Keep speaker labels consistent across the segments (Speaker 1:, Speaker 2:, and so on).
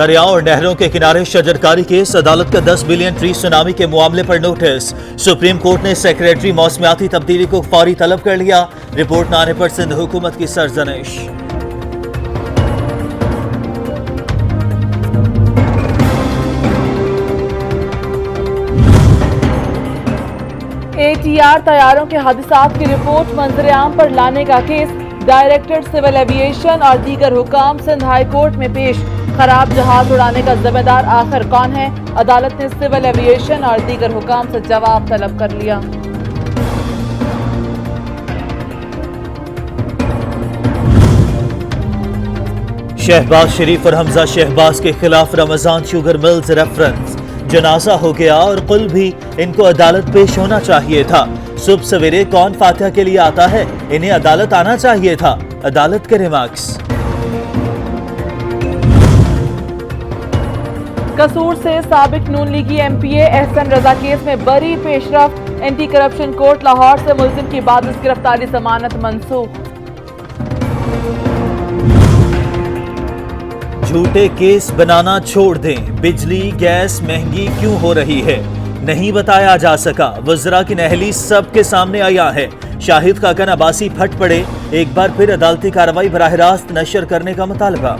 Speaker 1: दरियाओं और नहरों के किनारे शजरकारी केस, अदालत का 10 बिलियन ट्री सुनामी के मामले पर नोटिस। सुप्रीम कोर्ट ने सेक्रेटरी मौसमियाती तब्दीली को फौरी तलब कर लिया। रिपोर्ट न आने पर सिंध हुकूमत की सरजनिश।
Speaker 2: ATR तैयारों के हादसात की रिपोर्ट मंजर-ए-आम पर लाने का केस डायरेक्टर सिविल एविएशन और दीगर हुकाम सिंध हाई कोर्ट में पेश। खराब जहाज उड़ाने का जिम्मेदार आखिर कौन है? अदालत ने सिविल एविएशन और दीगर हुकाम से जवाब तलब कर लिया।
Speaker 1: शहबाज शरीफ और हमजा शहबाज के खिलाफ रमजान शुगर मिल्स रेफरेंस। जनाजा हो गया और कुल भी इनको अदालत पेश होना चाहिए था। सुबह सवेरे कौन फातिहा के लिए आता है? इन्हें अदालत आना चाहिए था। अदालत के रिमार्क्स।
Speaker 2: कसूर से साबिक नून लीगी MPA एहसन रजा केस में बरी पेशरफ। एंटी करप्शन कोर्ट लाहौर से मुल्जिम की बादिस गिरफ्तारी जमानत मंसूख।
Speaker 1: झूठे केस बनाना छोड़ दें। बिजली गैस महंगी क्यों हो रही है? नहीं बताया जा सका। वज़रा की नहली सबके सामने आया है। शाहिद खाकन अब्बासी फट पड़े। एक बार फिर अदालती कार्रवाई बराह रास्त नशर करने का मुतालबा।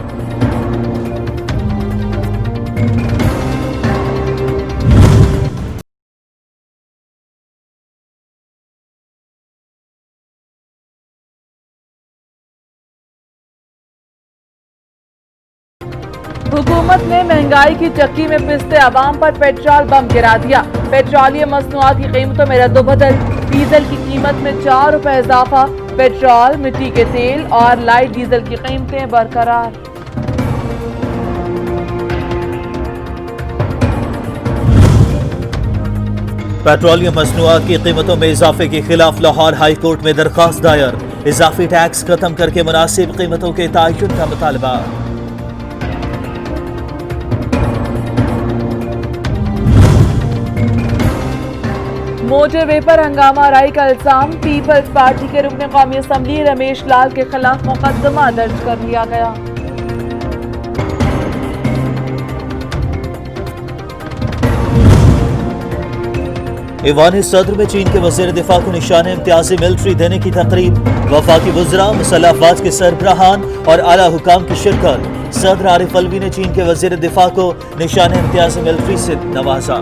Speaker 2: हुकूमत ने महंगाई की चक्की में पिसते अवाम पर पेट्रोल बम गिरा दिया। पेट्रोलियम मसनूआत की कीमतों में रद्दोबदल। डीजल की कीमत में 4 रुपए इजाफा। पेट्रोल, मिट्टी के तेल और लाइट डीजल की कीमतें बरकरार।
Speaker 1: पेट्रोलियम मसनूआत की कीमतों में इजाफे के खिलाफ लाहौर हाई कोर्ट में दरखास्त दायर। इजाफी टैक्स खत्म करके मुनासिब कीमतों के तयन का मुतालबा।
Speaker 2: मोटर वे पर हंगामा राई का इल्जाम। पीपल्स पार्टी के रुकन कौमी असम्बली रमेश लाल के खिलाफ मुकदमा दर्ज कर लिया गया।
Speaker 1: ईवान सदर में चीन के वजीर दिफा को निशान इम्तियाजी मिलिट्री देने की तकरीब। वफाकी वज़रा, मुसल्लह अफवाज के सरबराहान और आला हुकाम की शिरकत। सदर आरिफ अलवी ने चीन के वजीर दिफा को निशान इम्तियाजी मिलिट्री से नवाजा।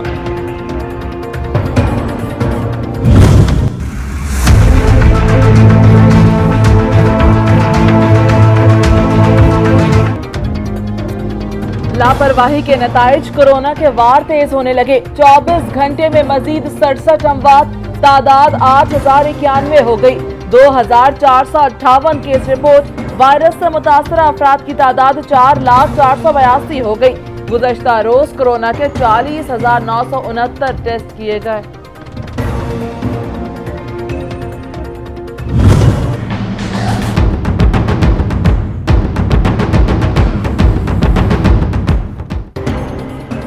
Speaker 2: लापरवाही के नताइज, कोरोना के वार तेज होने लगे। 24 घंटे में मजीद 67 अमवात, तादाद 8091 हो गई। 2458 केस रिपोर्ट। वायरस से मुतासरा अफराद की तादाद 4,04,82 हो गई। गुज़श्ता रोज कोरोना के 40,969 टेस्ट किए गए।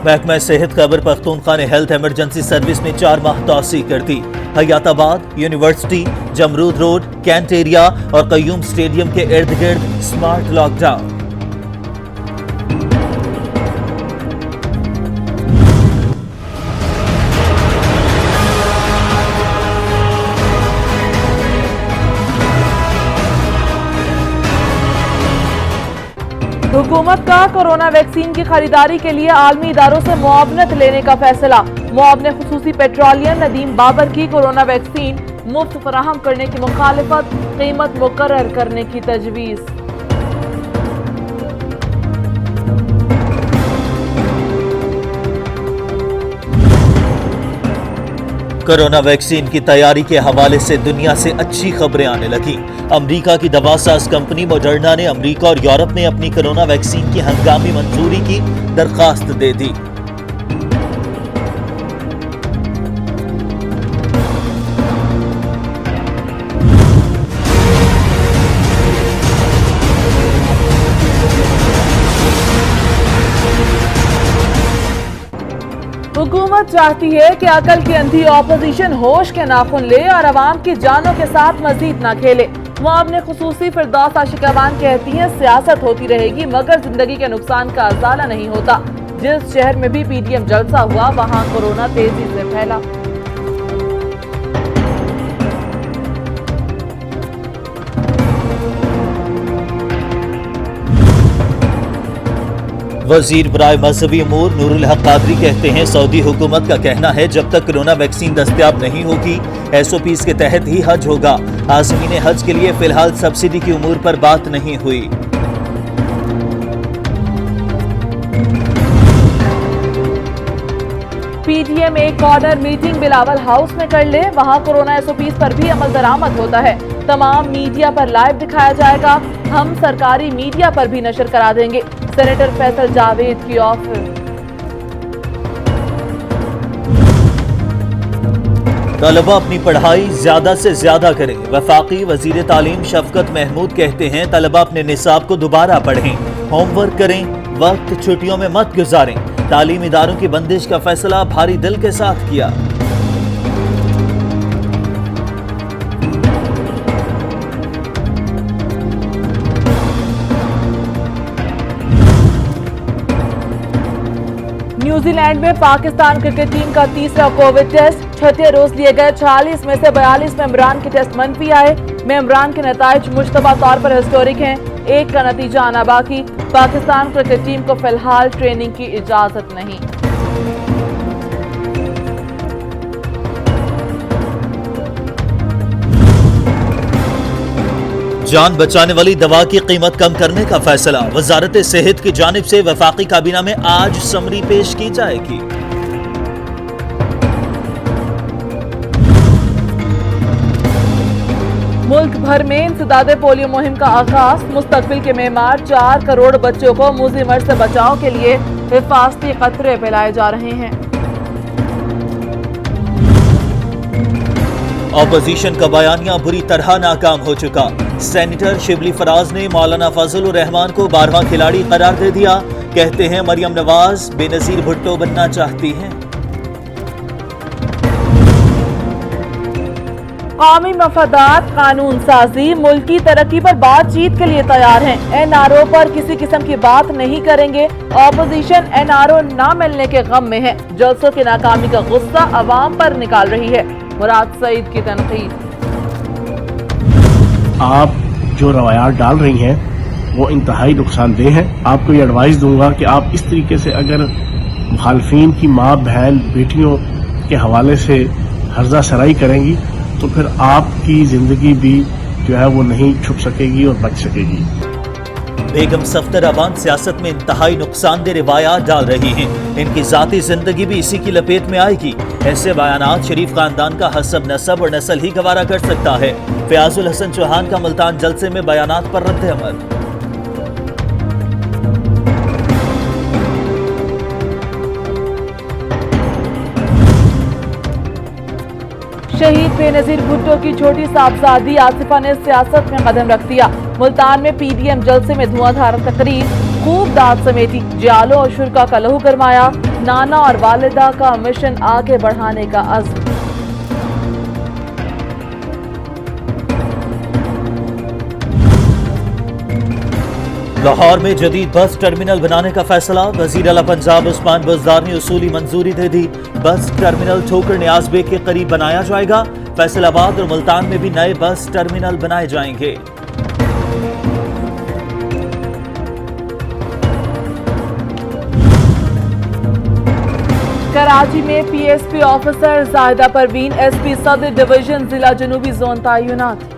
Speaker 1: महकमा सेहत खैबर पख्तूनख्वा ने हेल्थ इमरजेंसी सर्विस में 4 माह तौसी कर दी। Hayatabad, university, Jamrud road, cantt area और कयूम स्टेडियम के इर्द गिर्द स्मार्ट लॉकडाउन।
Speaker 2: हुकूमत का कोरोना वैक्सीन की खरीदारी के लिए आलमी इदारों से मुआवनत लेने का फैसला। मुआवने खुसूसी पेट्रोलियम नदीम बाबर की कोरोना वैक्सीन मुफ्त फराहम करने की मुखालिफत, कीमत मुकर्रर करने की तजवीज़।
Speaker 1: कोरोना वैक्सीन की तैयारी के हवाले से दुनिया से अच्छी खबरें आने लगी। अमेरिका की दवासाज कंपनी मॉडर्ना ने अमेरिका और यूरोप में अपनी कोरोना वैक्सीन की हंगामी मंजूरी की दरखास्त दे दी।
Speaker 2: हुकूमत चाहती है कि अकल की अंधी ऑपोजिशन होश के नाखून ले और अवाम की जानों के साथ मजीद ना खेले। मुआवने खुसूसी फिरदौस आशिकाबान कहती हैं, सियासत होती रहेगी मगर जिंदगी के नुकसान का अजाला नहीं होता। जिस शहर में भी पीडीएम जलसा हुआ वहां कोरोना तेजी से फैला।
Speaker 1: वजीर बराए मजहबी अमूर नूरुल हक कादरी कहते हैं, सऊदी हुकूमत का कहना है जब तक कोरोना वैक्सीन दस्तयाब नहीं होगी SOPs के तहत ही हज होगा। आज़मीन हज के लिए फिलहाल सब्सिडी की उमूर पर बात नहीं हुई।
Speaker 2: पीडीएम एक कॉर्नर मीटिंग बिलावल हाउस में कर ले, वहां कोरोना SOPs पर भी अमल दरामद होता है। तमाम मीडिया पर लाइव दिखाया जाएगा। हम सरकारी मीडिया पर भी नशर करा देंगे। सेनेटर फैसल जावेद की ऑफर।
Speaker 1: तलबा अपनी पढ़ाई ज्यादा से ज्यादा करें। वफाकी वजीर तालीम शफकत महमूद कहते हैं, तलबा अपने निसाब को दोबारा पढ़ें, होमवर्क करें, वक्त छुट्टियों में मत गुजारें। तालीम इदारों की बंदिश का फैसला भारी दिल के साथ किया।
Speaker 2: न्यूजीलैंड में पाकिस्तान क्रिकेट टीम का तीसरा कोविड टेस्ट। छठे रोज लिए गए 46 में से 42 मेंबरान के टेस्ट मनफी आए। मेंबरान के नताइज मुश्तबा तौर पर हिस्टोरिक हैं। एक का नतीजा आना बाकी। पाकिस्तान क्रिकेट टीम को फिलहाल ट्रेनिंग की इजाजत नहीं।
Speaker 1: जान बचाने वाली दवा की कीमत कम करने का फैसला। वजारत सेहत की जानिब से वफाकी काबीना में आज समरी पेश की जाएगी।
Speaker 2: मुल्क भर में इंसदादे पोलियो मुहिम का आगाज। मुस्तकबिल के मेमार 4 करोड़ बच्चों को मुज़ी मर्ज से बचाव के लिए हिफाजती कतरे पिलाए जा रहे हैं।
Speaker 1: ऑपोजिशन का बयानिया बुरी तरह नाकाम हो चुका। सेनेटर शिबली फराज ने मौलाना फजल रहमान को 12वां खिलाड़ी करार दे दिया। कहते हैं, मरियम नवाज बेनजीर भुट्टो बनना चाहती हैं।
Speaker 2: कौमी मफादात, कानून साजी, मुल्की तरक्की पर बातचीत के लिए तैयार हैं। NRO पर किसी किस्म की बात नहीं करेंगे। ऑपोजिशन NRO ना मिलने के गम में है। जलसों की नाकामी का गुस्सा अवाम पर निकाल रही है। मुराद सईद की तनकीद।
Speaker 3: आप जो रवायात डाल रही हैं वो इंतहाई नुकसानदेह हैं। आपको ये एडवाइस दूंगा कि आप इस तरीके से अगर मुखालफीन की माँ बहन बेटियों के हवाले से हर्जा सराई करेंगी तो फिर आपकी जिंदगी भी जो है वो नहीं छुप सकेगी और बच सकेगी।
Speaker 1: बेगम सफ्दर अवान सियासत में इंतहाई नुकसानदेह रिवायात डाल रही हैं। इनकी जाती जिंदगी भी इसी की लपेट में आएगी। ऐसे बयानात शरीफ खानदान का हसब नसब और नस्ल ही गवारा कर सकता है। फयाजुल हसन चौहान का मुल्तान जलसे में बयानात पर रद्द अमल।
Speaker 2: शहीद बेनजीर भुट्टो की छोटी साहबजादी आसिफा ने सियासत में कदम रख दिया। मुल्तान में पीडीएम जलसे में धुआंधार तकरीर, खूब दाद समेटी, जियालो और शुरका का लहू गरमाया। नाना और वालिदा का मिशन आगे बढ़ाने का अज़्म।
Speaker 1: लाहौर में जदीद बस टर्मिनल बनाने का फैसला। वजीर आला पंजाब उस्मान बुज़दार ने उसूली मंजूरी दे दी। बस टर्मिनल ठोकर नियाज बेग के करीब बनाया जाएगा। फैसलाबाद और मुल्तान में भी नए बस टर्मिनल बनाए जाएंगे।
Speaker 2: कराची में PSP officer Zahida Parveen SP सदर डिवीजन जिला जनूबी जोन तैनात।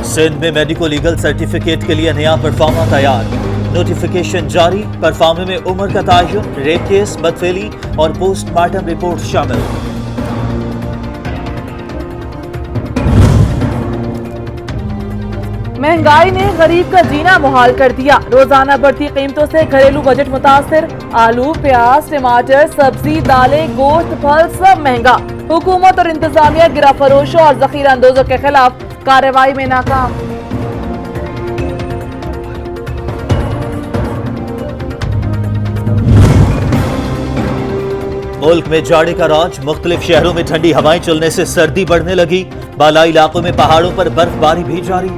Speaker 1: सिंध में मेडिको लीगल सर्टिफिकेट के लिए नया परफॉर्मा तैयार। नोटिफिकेशन जारी। परफॉर्मे में उम्र का तयन, रेप केस, बदफेली और पोस्टमार्टम रिपोर्ट शामिल।
Speaker 2: महंगाई ने गरीब का जीना मुहाल कर दिया। रोजाना बढ़ती कीमतों से घरेलू बजट मुतासिर। आलू, प्याज, टमाटर, सब्जी, दालें, गोश्त, फल सब महंगा। हुकूमत और इंतजामिया गिरा फरोशों और जखीरा अंदोजों के खिलाफ कार्रवाई में नाकाम।
Speaker 1: मुल्क में जाड़े का राज, मुख्तलिफ शहरों में ठंडी हवाएं चलने से सर्दी बढ़ने लगी। बालाई इलाकों में पहाड़ों पर बर्फबारी भी जारी।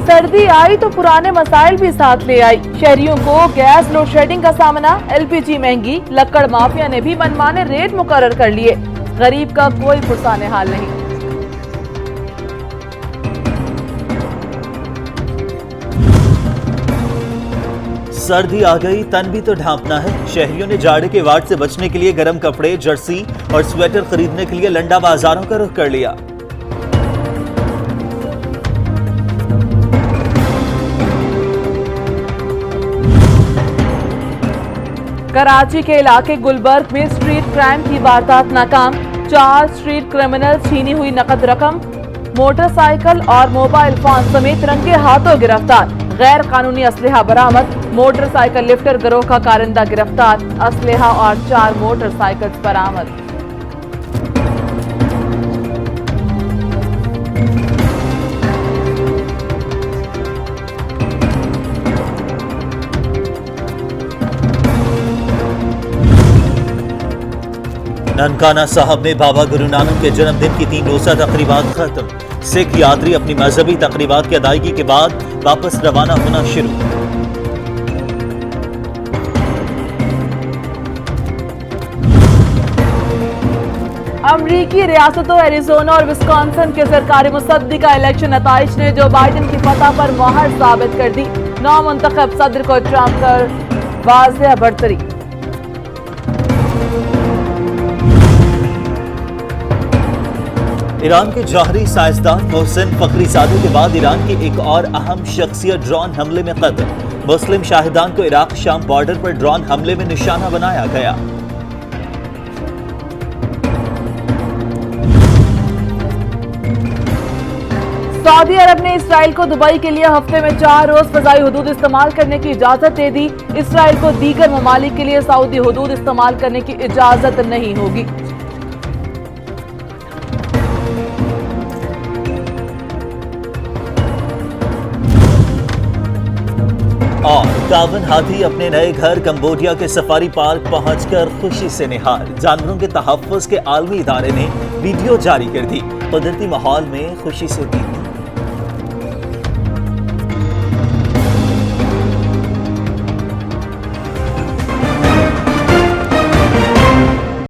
Speaker 2: सर्दी आई तो पुराने मसाइल भी साथ ले आई। शहरियों को गैस लोड शेडिंग का सामना, एलपीजी महंगी, लक्कड़ माफिया ने भी मनमाने रेट मुकर्रर कर लिए। गरीब का कोई पुरसाने हाल नहीं।
Speaker 1: सर्दी आ गई, तन भी तो ढांपना है। शहरियों ने जाड़े के वाट से बचने के लिए गर्म कपड़े, जर्सी और स्वेटर खरीदने के लिए लंडा बाजारों का रुख कर लिया।
Speaker 2: कराची के इलाके गुलबर्ग में स्ट्रीट क्राइम की वारदात नाकाम। 4 स्ट्रीट क्रिमिनल, छीनी हुई नकद रकम, मोटरसाइकिल और मोबाइल फोन समेत रंगे हाथों गिरफ्तार। गैर कानूनी असलहा बरामद। मोटरसाइकिल लिफ्टर गिरोह का कारिंदा गिरफ्तार। असलहा और 4 मोटरसाइकिल बरामद।
Speaker 1: ननकाना साहब में बाबा गुरु नानक के जन्मदिन की 3 रोजा तकरीबात खत्म। सिख यात्री अपनी मजहबी तकरीबात की अदायगी के बाद वापस रवाना होना शुरू।
Speaker 2: अमरीकी रियासतों एरिजोना और विस्कॉन्सिन के सरकारी मुसद्दिका इलेक्शन नताइज ने जो बाइडेन की फतह पर मोहर साबित कर दी। नौमुंतखब सदर को ट्रंप कर वाज़ेह बढ़तरी।
Speaker 1: ईरान के जौहरी साइंसदान मोहसिन फखरीजादे के बाद ईरान की एक और अहम शख्सियत ड्रोन हमले में कत्ल। मुस्लिम शाहिदान को इराक शाम बॉर्डर पर ड्रोन हमले में निशाना बनाया गया।
Speaker 2: सऊदी अरब ने इसराइल को दुबई के लिए हफ्ते में 4 रोज फजाई हदूद इस्तेमाल करने की इजाजत दे दी। इसराइल को दीगर ममालिक के लिए सऊदी हदूद इस्तेमाल करने की इजाजत नहीं होगी।
Speaker 1: और 51 हाथी अपने नए घर कंबोडिया के सफारी पार्क पहुंचकर खुशी से निहाल। जानवरों के तहफ्फुज़ के आलमी इदारे ने वीडियो जारी कर दी। कुदरती माहौल में खुशी से दी